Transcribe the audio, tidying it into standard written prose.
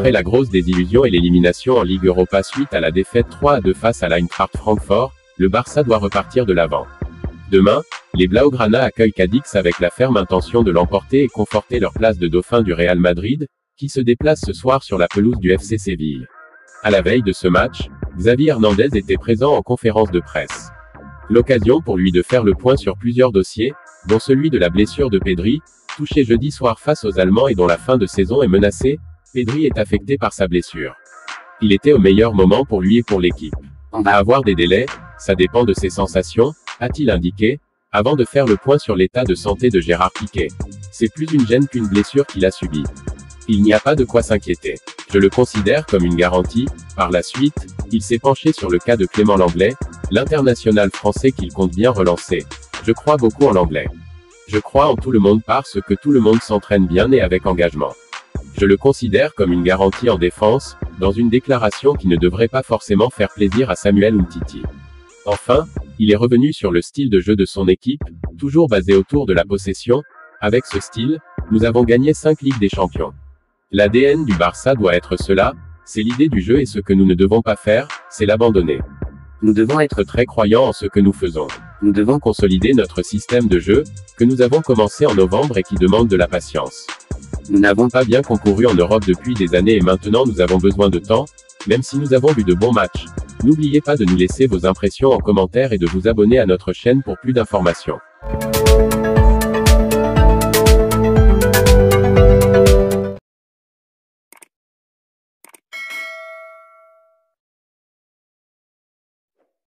serait la grosse désillusion et l'élimination en Ligue Europa suite à la défaite 3-2 face à l'Eintracht Francfort, le Barça doit repartir de l'avant. Demain, les Blaugrana accueillent Cadix avec la ferme intention de l'emporter et conforter leur place de dauphin du Real Madrid, qui se déplace ce soir sur la pelouse du FC Séville. À la veille de ce match, Xavi Hernandez était présent en conférence de presse. L'occasion pour lui de faire le point sur plusieurs dossiers, dont celui de la blessure de Pedri, touché jeudi soir face aux Allemands et dont la fin de saison est menacée. Pedri est affecté par sa blessure. Il était au meilleur moment pour lui et pour l'équipe. On va avoir des délais, ça dépend de ses sensations, a-t-il indiqué, avant de faire le point sur l'état de santé de Gérard Piqué. C'est plus une gêne qu'une blessure qu'il a subie. Il n'y a pas de quoi s'inquiéter. Je le considère comme une garantie. Par la suite, il s'est penché sur le cas de Clément Lenglet, l'international français qu'il compte bien relancer. Je crois beaucoup en Lenglet. Je crois en tout le monde parce que tout le monde s'entraîne bien et avec engagement. Je le considère comme une garantie en défense, dans une déclaration qui ne devrait pas forcément faire plaisir à Samuel Umtiti. Enfin, il est revenu sur le style de jeu de son équipe, toujours basé autour de la possession. Avec ce style, nous avons gagné 5 Ligues des Champions. L'ADN du Barça doit être cela, c'est l'idée du jeu et ce que nous ne devons pas faire, c'est l'abandonner. Nous devons être très croyants en ce que nous faisons. Nous devons consolider notre système de jeu, que nous avons commencé en novembre et qui demande de la patience. Nous n'avons pas bien concouru en Europe depuis des années et maintenant nous avons besoin de temps, même si nous avons vu de bons matchs. N'oubliez pas de nous laisser vos impressions en commentaire et de vous abonner à notre chaîne pour plus d'informations.